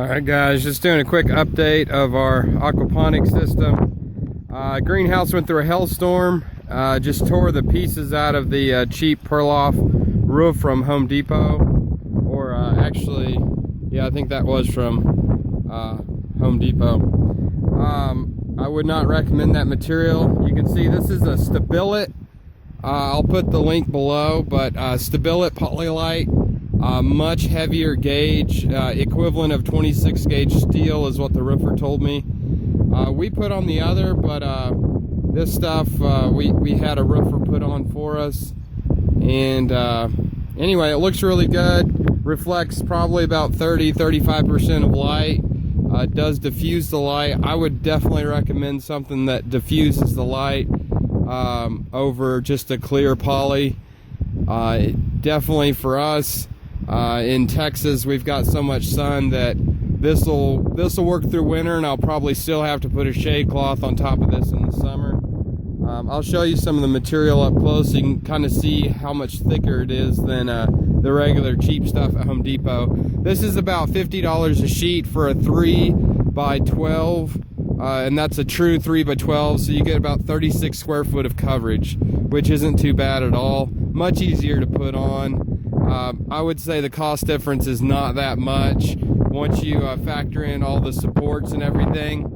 Alright guys, just doing a quick update of our aquaponics system. Greenhouse went through a hailstorm, just tore the pieces out of the cheap Perloff roof from Home Depot. Or actually, yeah, I think that was from Home Depot. I would not recommend that material. You can see this is a Stabilit. I'll put the link below, but Stabilit Polylite. Much heavier gauge, equivalent of 26 gauge steel is what the roofer told me. We put on the other, but this stuff we had a roofer put on for us. And anyway, it looks really good. Reflects probably about 30-35% of light. It does diffuse the light. I would definitely recommend something that diffuses the light over just a clear poly. Definitely for us. In Texas, we've got so much sun that this will work through winter, and I'll probably still have to put a shade cloth on top of this in the summer. I'll show you some of the material up close so you can kind of see how much thicker it is than the regular cheap stuff at Home Depot. This is about $50 a sheet for a 3x12, and that's a true 3x12, so you get about 36 square foot of coverage, which isn't too bad at all. Much easier to put on. I would say the cost difference is not that much once you factor in all the supports and everything.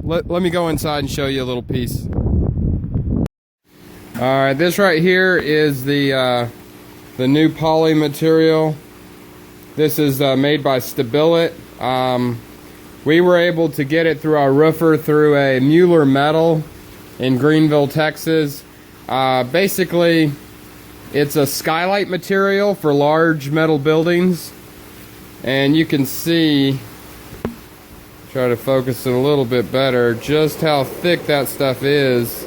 Let me go inside and show you a little piece. Alright, this right here is the new poly material. This is made by Stabilit. We were able to get it through our roofer through a Mueller metal in Greenville, Texas. Basically, it's a skylight material for large metal buildings, and you can see, try to focus it a little bit better, just how thick that stuff is.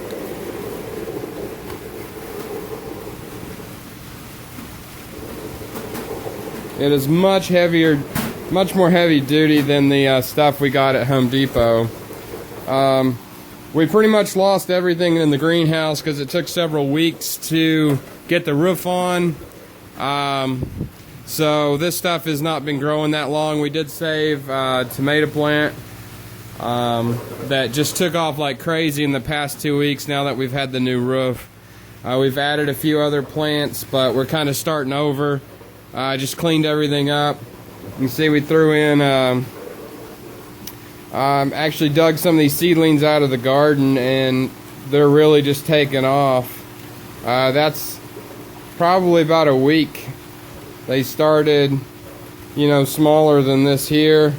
It is much heavier, much more heavy duty than the stuff we got at Home Depot. We pretty much lost everything in the greenhouse because it took several weeks to get the roof on. So this stuff has not been growing that long. We did save a tomato plant that just took off like crazy in the past 2 weeks now that we've had the new roof. We've added a few other plants, but we're kind of starting over. Just cleaned everything up. You can see we threw in actually dug some of these seedlings out of the garden, and they're really just taking off. That's probably about a week. They started, you know, smaller than this here,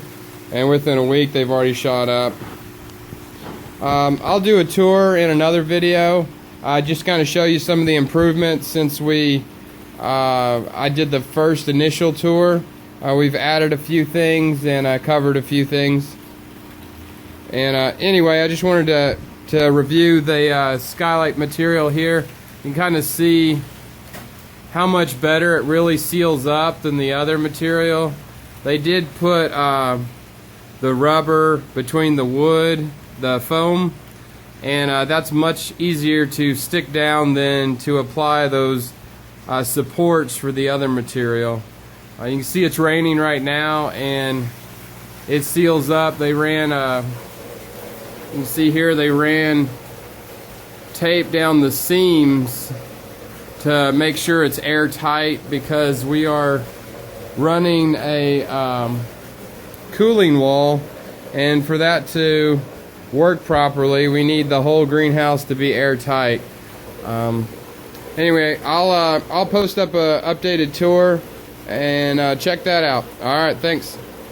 and within a week they've already shot up. I'll do a tour in another video, just kind of show you some of the improvements since I did the first initial tour. We've added a few things and covered a few things. And anyway, I just wanted to review the skylight material here. You can kind of see how much better it really seals up than the other material. They did put the rubber between the wood, the foam, and that's much easier to stick down than to apply those supports for the other material. You can see it's raining right now, and it seals up. They ran you can see here they ran tape down the seams to make sure it's airtight, because we are running a cooling wall, and for that to work properly we need the whole greenhouse to be airtight. Anyway, I'll post up a updated tour, and check that out. Alright, thanks.